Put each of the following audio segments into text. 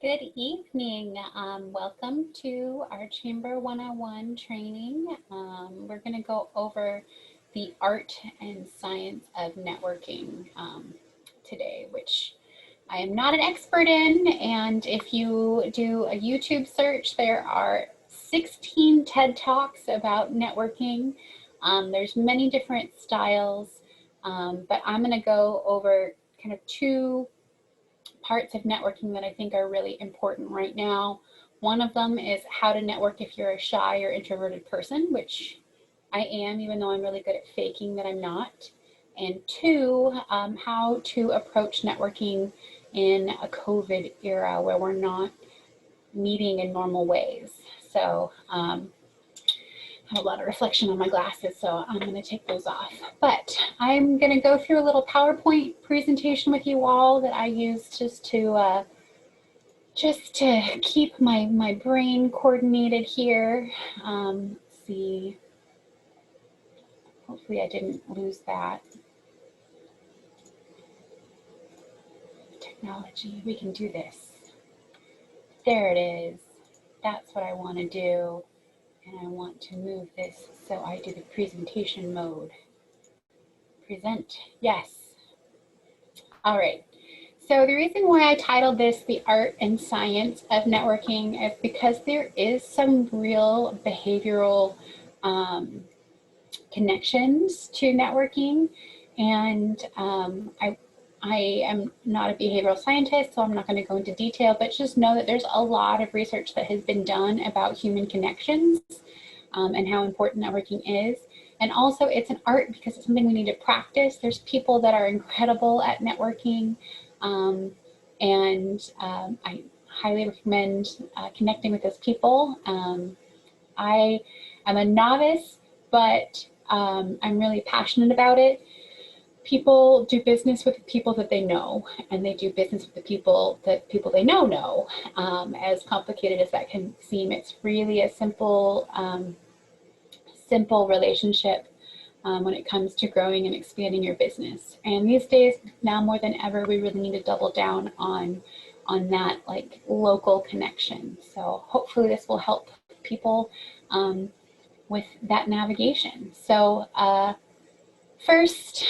Good evening. Welcome to our Chamber 101 training. We're going to go over the art and science of networking today, which I am not an expert in. And if you do a YouTube search, there are 16 TED Talks about networking. There's many different styles, but I'm going to go over kind of two parts of networking that I think are really important right now. One of them is how to network if you're a shy or introverted person, which I am, even though I'm really good at faking that I'm not. And two, how to approach networking in a COVID era where we're not meeting in normal ways. So I have a lot of reflection on my glasses, so I'm going to take those off. But I'm going to go through a little PowerPoint presentation with you all that I use just to keep my brain coordinated here. Let's see. Hopefully I didn't lose that. Technology, we can do this. There it is. That's what I want to do. And I want to move this so I do the presentation mode. Present, yes. All right. So the reason why I titled this The Art and Science of Networking is because there is some real behavioral connections to networking. And I am not a behavioral scientist, so I'm not going to go into detail, but just know that there's a lot of research that has been done about human connections and how important networking is. And also it's an art because it's something we need to practice. There's people that are incredible at networking. I highly recommend connecting with those people. I am a novice, but I'm really passionate about it. People do business with the people that they know, and they do business with the people that people they know. As complicated as that can seem, it's really a simple relationship when it comes to growing and expanding your business. And these days, now more than ever, we really need to double down on that like local connection. So hopefully this will help people with that navigation. So first,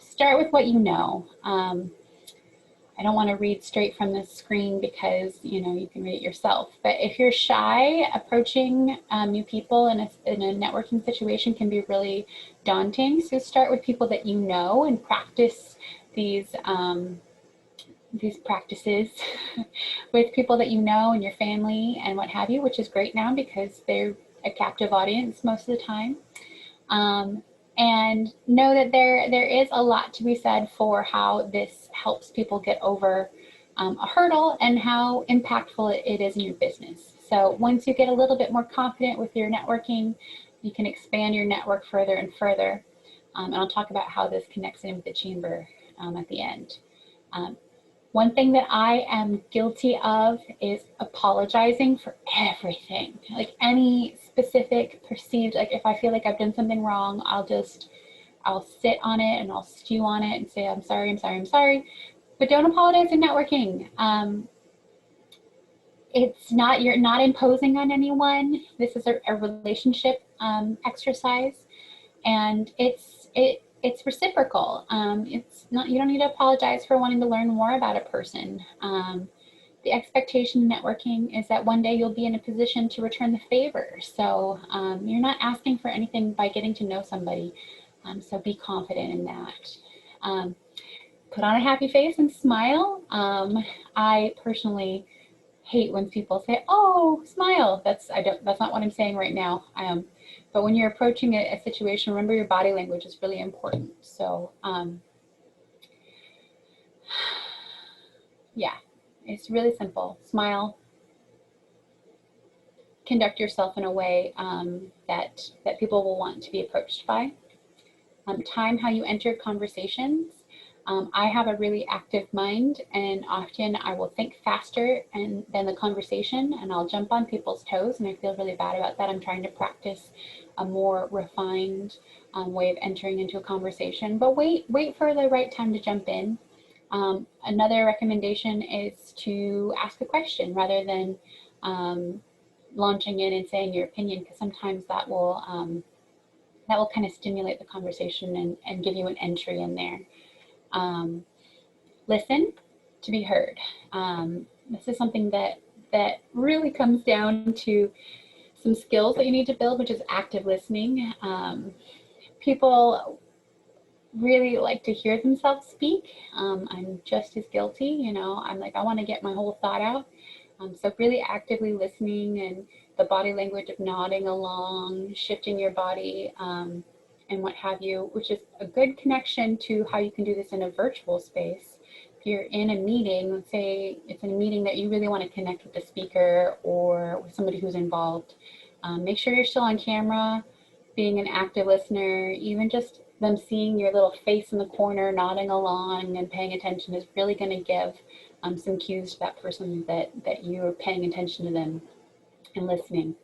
start with what you know. I don't want to read straight from the screen because you can read it yourself. But if you're shy, approaching new people in a networking situation can be really daunting. So start with people that you know and practice these practices with people that you know and your family and what have you, which is great now because they're a captive audience most of the time. And know that there is a lot to be said for how this helps people get over a hurdle and how impactful it is in your business. So once you get a little bit more confident with your networking, you can expand your network further and further. And I'll talk about how this connects in with the chamber at the end. One thing that I am guilty of is apologizing for everything. Like any specific perceived, like if I feel like I've done something wrong, I'll sit on it and I'll stew on it and say, I'm sorry, I'm sorry, I'm sorry. But don't apologize in networking. It's not, you're not imposing on anyone. This is a relationship exercise, and it's reciprocal. It's not, you don't need to apologize for wanting to learn more about a person. The expectation in networking is that one day you'll be in a position to return the favor. So you're not asking for anything by getting to know somebody. So be confident in that. Put on a happy face and smile. I personally hate when people say, "Oh, smile." That's not what I'm saying right now. But when you're approaching a situation, remember your body language is really important. So yeah, it's really simple. Smile. Conduct yourself in a way that people will want to be approached by. Time how you enter conversations. I have a really active mind, and often I will think faster than the conversation, and I'll jump on people's toes, and I feel really bad about that. I'm trying to practice a more refined way of entering into a conversation, but wait for the right time to jump in. Another recommendation is to ask a question rather than launching in and saying your opinion, because sometimes that will kind of stimulate the conversation and give you an entry in there. Listen to be heard. This is something that really comes down to some skills that you need to build, which is active listening. People really like to hear themselves speak. I'm just as guilty, you know, I'm like, I want to get my whole thought out. So really actively listening and the body language of nodding along, shifting your body, and what have you, which is a good connection to how you can do this in a virtual space. If you're in a meeting, let's say it's in a meeting that you really want to connect with the speaker or with somebody who's involved, make sure you're still on camera, being an active listener. Even just them seeing your little face in the corner nodding along and paying attention is really going to give some cues to that person that you're paying attention to them and listening.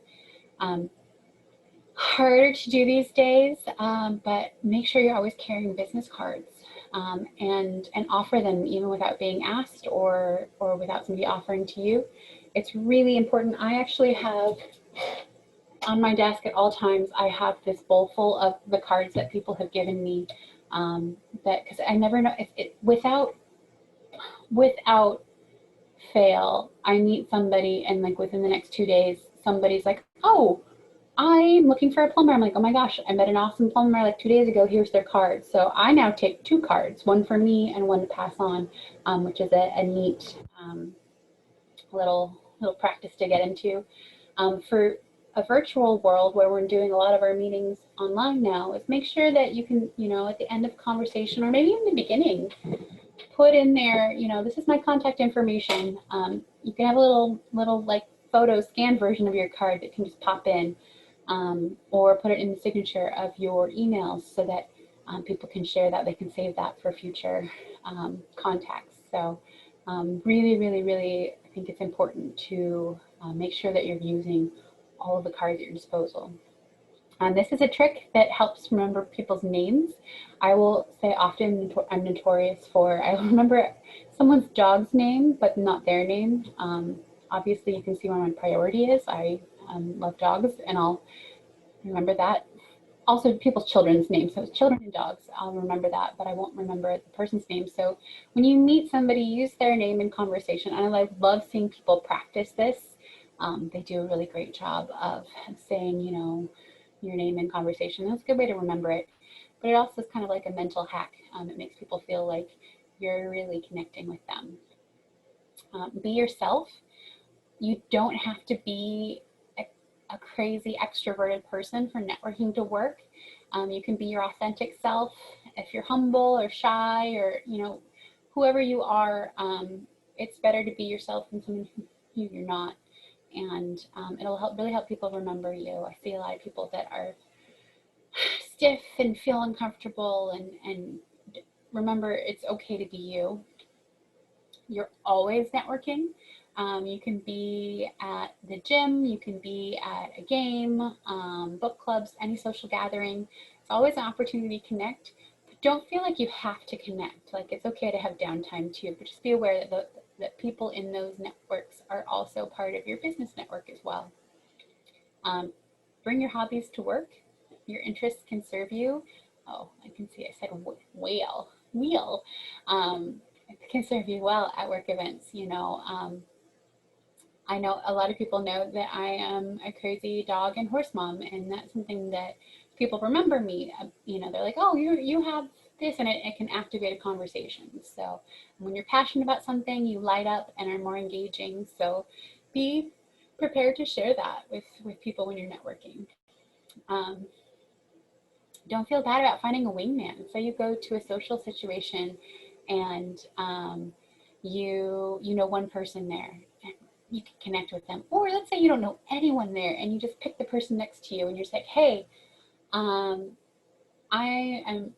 Harder to do these days, but make sure you're always carrying business cards, and offer them even without being asked or without somebody offering to you. It's really important. I actually have on my desk at all times, I have this bowl full of the cards that people have given me, that because I never know if it without fail, I meet somebody and like within the next 2 days, somebody's like, oh, I'm looking for a plumber. I'm like, oh my gosh, I met an awesome plumber like 2 days ago. Here's their card. So I now take 2 cards, one for me and one to pass on, which is a neat little practice to get into. For a virtual world where we're doing a lot of our meetings online now, is make sure that you can, you know, at the end of conversation or maybe in the beginning, put in there, you know, this is my contact information. You can have a little like photo scan version of your card that can just pop in, or put it in the signature of your emails so that people can share that. They can save that for future contacts. So really, really, really, I think it's important to make sure that you're using all of the cards at your disposal. This is a trick that helps remember people's names. I will say often I'm notorious for, I remember someone's dog's name, but not their name. Obviously, you can see where my priority is. I love dogs, and I'll remember that. Also, people's children's names, so children and dogs, I'll remember that, but I won't remember the person's name. So when you meet somebody, use their name in conversation. And I love seeing people practice this. They do a really great job of saying, you know, your name in conversation. That's a good way to remember it. But it also is kind of like a mental hack. It makes people feel like you're really connecting with them. Be yourself. You don't have to be a crazy extroverted person for networking to work. You can be your authentic self. If you're humble or shy or, you know, whoever you are, it's better to be yourself than someone who you're not. And it'll really help people remember you. I see a lot of people that are stiff and feel uncomfortable, and remember, it's okay to be you. You're always networking. You can be at the gym, you can be at a game, book clubs, any social gathering. It's always an opportunity to connect, but don't feel like you have to connect. Like, it's okay to have downtime too, but just be aware that people in those networks are also part of your business network as well. Bring your hobbies to work. Your interests can serve you. Oh, I can see I said wheel. It can serve you well at work events. You know, I know a lot of people know that I am a crazy dog and horse mom, and that's something that people remember me. You know, they're like, oh, you have this, and it can activate a conversation. So when you're passionate about something, you light up and are more engaging. So be prepared to share that with people when you're networking. Don't feel bad about finding a wingman. Say you go to a social situation and you know one person there, and you can connect with them. Or let's say you don't know anyone there and you just pick the person next to you and you're just like, hey,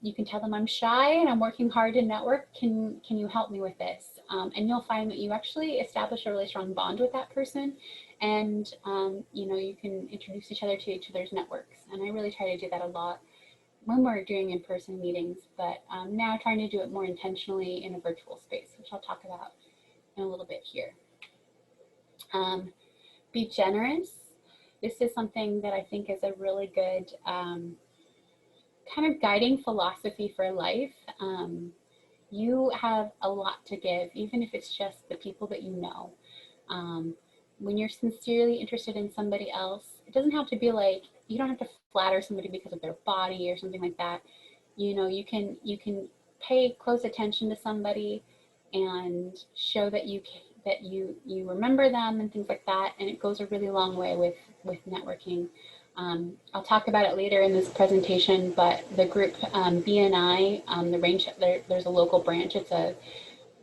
you can tell them I'm shy and I'm working hard to network. Can you help me with this? And you'll find that you actually establish a really strong bond with that person, and you know, you can introduce each other to each other's networks. And I really try to do that a lot. when we're doing in-person meetings, but now trying to do it more intentionally in a virtual space, which I'll talk about in a little bit here. Be generous. This is something that I think is a really good kind of guiding philosophy for life. You have a lot to give, even if it's just the people that you know. When you're sincerely interested in somebody else, it doesn't have to be like, you don't have to flatter somebody because of their body or something like that. You know, you can pay close attention to somebody and show that you remember them and things like that, and it goes a really long way with networking. I'll talk about it later in this presentation, but the group BNI, there's a local branch. It's a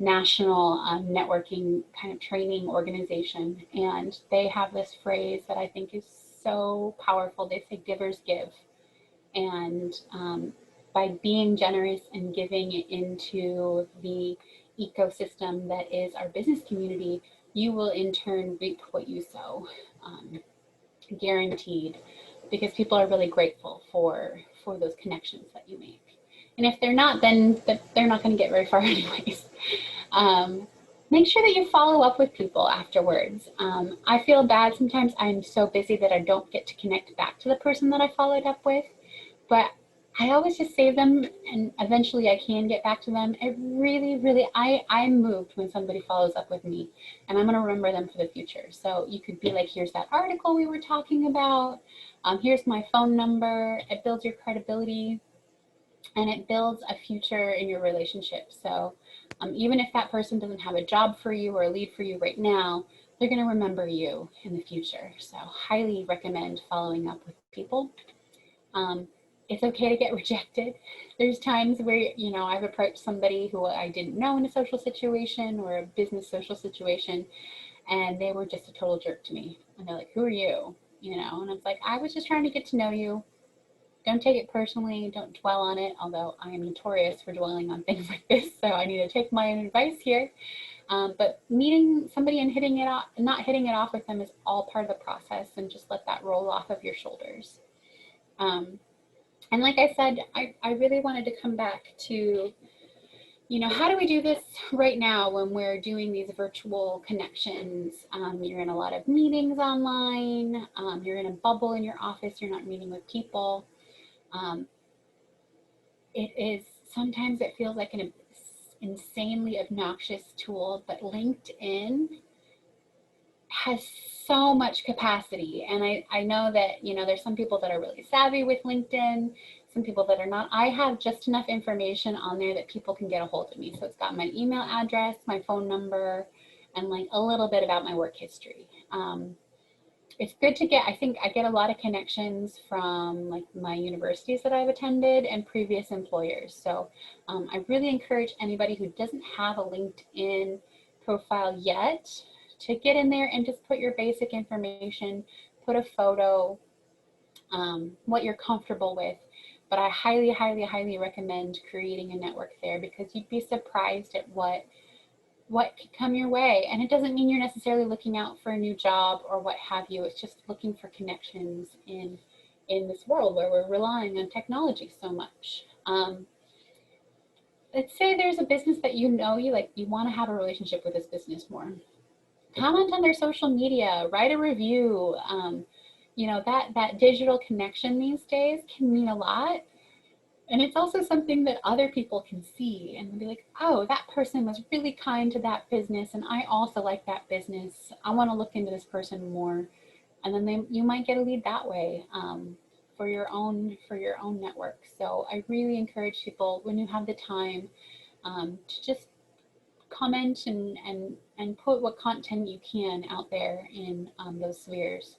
national networking kind of training organization, and they have this phrase that I think is so powerful. They say givers give, and by being generous and giving into the ecosystem that is our business community, you will in turn reap what you sow, guaranteed, because people are really grateful for those connections that you make. And if they're not, then they're not going to get very far anyways. Make sure that you follow up with people afterwards. I feel bad sometimes. I'm so busy that I don't get to connect back to the person that I followed up with, but I always just save them, and eventually I can get back to them. It really, I'm moved when somebody follows up with me, and I'm going to remember them for the future. So you could be like, here's that article we were talking about. Here's my phone number. It builds your credibility, and it builds a future in your relationship. So even if that person doesn't have a job for you or a lead for you right now, they're going to remember you in the future. So highly recommend following up with people. It's okay to get rejected. There's times where, you know, I've approached somebody who I didn't know in a social situation or a business social situation, and they were just a total jerk to me. And they're like, who are you? You know, and I was like, I was just trying to get to know you. Don't take it personally. Don't dwell on it, although I am notorious for dwelling on things like this, so I need to take my own advice here. But meeting somebody and not hitting it off with them is all part of the process, and just let that roll off of your shoulders. And like I said, I really wanted to come back to, you know, how do we do this right now when we're doing these virtual connections? You're in a lot of meetings online. You're in a bubble in your office. You're not meeting with people. Sometimes it feels like an insanely obnoxious tool, but LinkedIn has so much capacity. And I know that, you know, there's some people that are really savvy with LinkedIn, some people that are not. I have just enough information on there that people can get a hold of me. So it's got my email address, my phone number, and like a little bit about my work history. It's good to get, I think I get a lot of connections from like my universities that I've attended and previous employers. So I really encourage anybody who doesn't have a LinkedIn profile yet to get in there and just put your basic information, put a photo, what you're comfortable with. But I highly recommend creating a network there, because you'd be surprised at what could come your way. And it doesn't mean you're necessarily looking out for a new job or what have you. It's just looking for connections in this world where we're relying on technology so much. Let's say there's a business that you want to have a relationship with this business more. Comment on their social media, write a review. You know, that digital connection these days can mean a lot. And it's also something that other people can see and be like, oh, that person was really kind to that business, and I also like that business. I want to look into this person more. And then you might get a lead that way for your own network. So I really encourage people, when you have the time, to just comment and put what content you can out there in those spheres.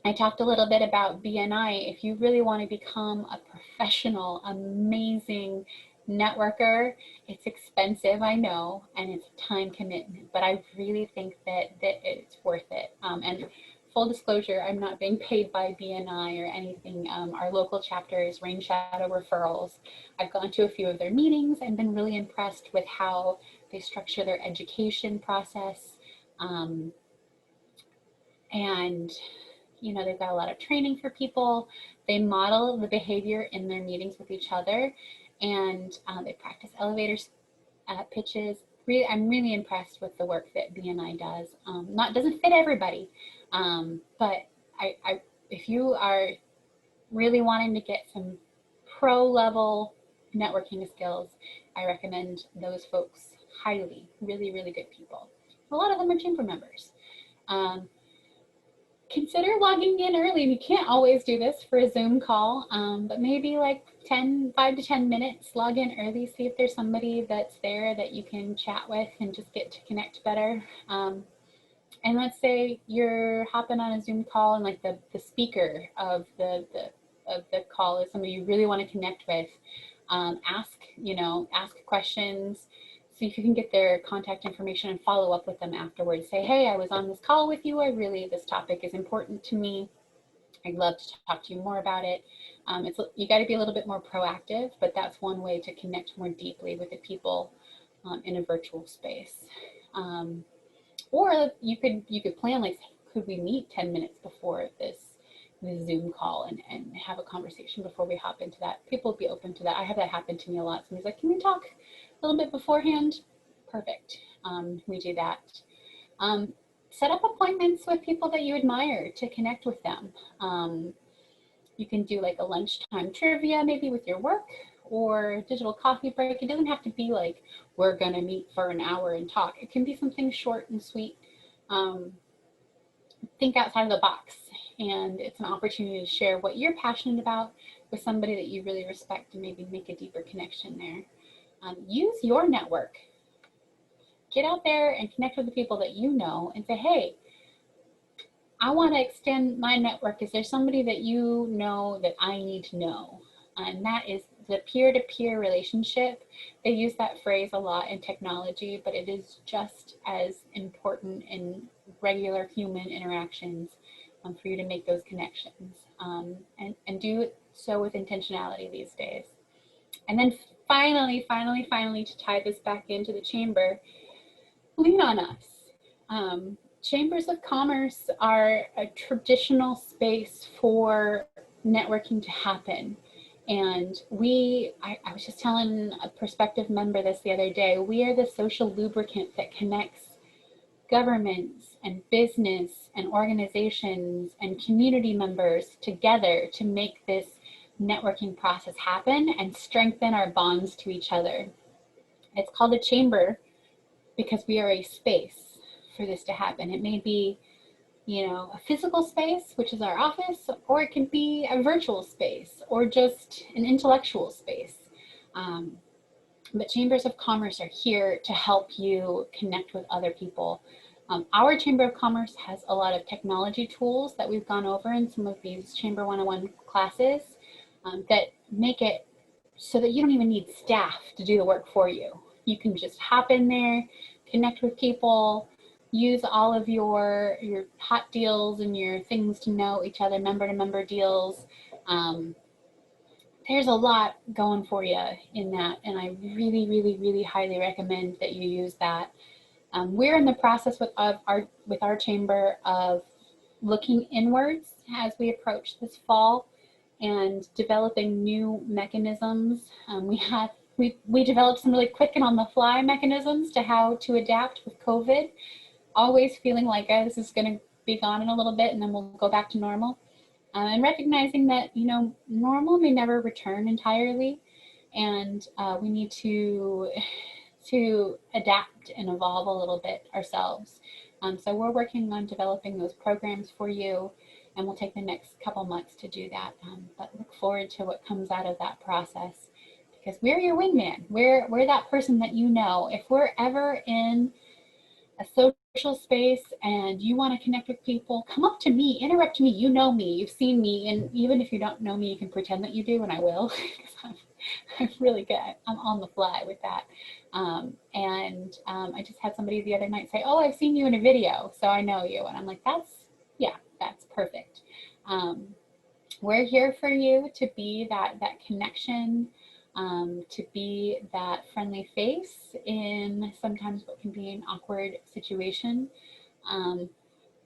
I talked a little bit about BNI. If you really want to become a professional, amazing networker, it's expensive, I know, and it's a time commitment, but I really think that it's worth it. And full disclosure, I'm not being paid by BNI or anything. Our local chapter is Rain Shadow Referrals. I've gone to a few of their meetings and been really impressed with how they structure their education process. And you know, they've got a lot of training for people. They model the behavior in their meetings with each other, and they practice elevator pitches. I'm really impressed with the work that BNI does. Doesn't fit everybody, but if you are really wanting to get some pro level networking skills, I recommend those folks highly. Really, really good people. A lot of them are chamber members. Consider logging in early. You can't always do this for a Zoom call, but maybe like 5 to 10 minutes, log in early, see if there's somebody that's there that you can chat with and just get to connect better. And let's say you're hopping on a Zoom call and like the speaker of the call is somebody you really want to connect with. Ask questions. See if you can get their contact information and follow up with them afterwards. Say, hey, I was on this call with you. This topic is important to me. I'd love to talk to you more about it. You got to be a little bit more proactive, but that's one way to connect more deeply with the people in a virtual space. Or you could plan, like, could we meet 10 minutes before this Zoom call and have a conversation before we hop into that? People would be open to that. I have that happen to me a lot. Somebody's like, can we talk a little bit beforehand? Perfect. We do that. Set up appointments with people that you admire to connect with them. You can do like a lunchtime trivia maybe with your work, or digital coffee break. It doesn't have to be like, we're gonna meet for an hour and talk. It can be something short and sweet. Think outside of the box, and it's an opportunity to share what you're passionate about with somebody that you really respect and maybe make a deeper connection there. Use your network. Get out there and connect with the people that you know and say, hey, I want to extend my network. Is there somebody that you know that I need to know? And that is the peer-to-peer relationship. They use that phrase a lot in technology, but it is just as important in regular human interactions for you to make those connections, and do so with intentionality these days. And then finally, to tie this back into the chamber, lean on us. Chambers of commerce are a traditional space for networking to happen. And I was just telling a prospective member this the other day, we are the social lubricant that connects governments and business and organizations and community members together to make this networking process happen and strengthen our bonds to each other. It's called a chamber because we are a space for this to happen. It may be, a physical space, which is our office, or it can be a virtual space or just an intellectual space. But chambers of commerce are here to help you connect with other people. Our Chamber of Commerce has a lot of technology tools that we've gone over in some of these Chamber 101 classes that make it so that you don't even need staff to do the work for you. You can just hop in there, connect with people, use all of your hot deals and your things to know each other, member to member deals. There's a lot going for you in that, and I really, really, really highly recommend that you use that. We're in the process with our chamber of looking inwards as we approach this fall and developing new mechanisms. We developed some really quick and on the fly mechanisms to how to adapt with COVID, always feeling like this is going to be gone in a little bit and then we'll go back to normal. And recognizing that, normal may never return entirely, and we need to adapt and evolve a little bit ourselves. So we're working on developing those programs for you, and we'll take the next couple months to do that. But look forward to what comes out of that process, because we're your wingman. We're that person that if we're ever in a social space and you want to connect with people, come up to me, interrupt me. You know me, you've seen me, and even if you don't know me, you can pretend that you do, and I will, because I'm really good. I'm on the fly with that. I just had somebody the other night say, oh, I've seen you in a video, so I know you. And I'm like, that's perfect. We're here for you to be that connection, to be that friendly face in sometimes what can be an awkward situation.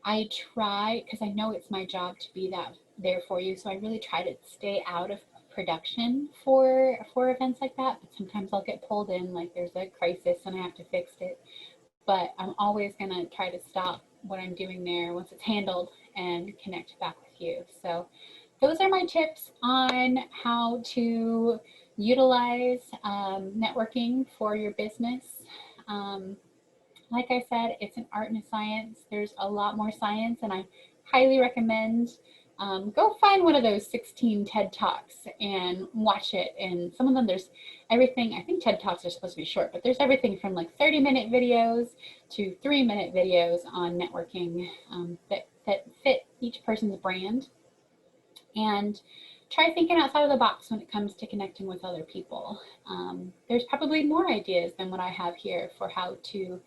I try, because I know it's my job to be there for you. So I really try to stay out of production for events like that. But sometimes I'll get pulled in, like there's a crisis and I have to fix it. But I'm always gonna try to stop what I'm doing there once it's handled and connect back with you. So those are my tips on how to utilize networking for your business. Um, like I said, it's an art and a science. There's a lot more science, and I highly recommend go find one of those 16 TED Talks and watch it. And some of them, there's everything. I think TED Talks are supposed to be short, but there's everything from like 30-minute videos to 3-minute videos on networking that fit each person's brand. And try thinking outside of the box when it comes to connecting with other people. There's probably more ideas than what I have here for how to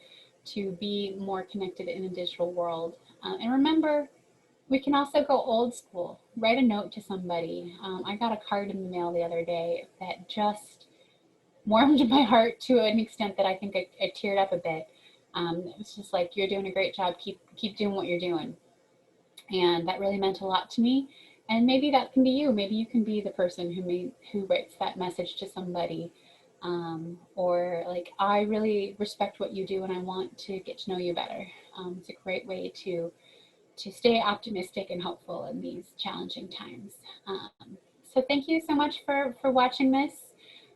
be more connected in a digital world. And remember, we can also go old school. Write a note to somebody. I got a card in the mail the other day that just warmed my heart to an extent that I think I teared up a bit. It was just like, you're doing a great job. Keep doing what you're doing. And that really meant a lot to me. And maybe that can be you. Maybe you can be the person who writes that message to somebody. Or like, I really respect what you do and I want to get to know you better. It's a great way to stay optimistic and hopeful in these challenging times. So thank you so much for watching this.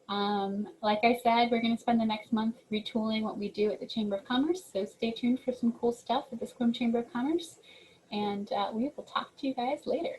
Like I said, we're going to spend the next month retooling what we do at the Chamber of Commerce. So stay tuned for some cool stuff at the Sequim Chamber of Commerce. And we will talk to you guys later.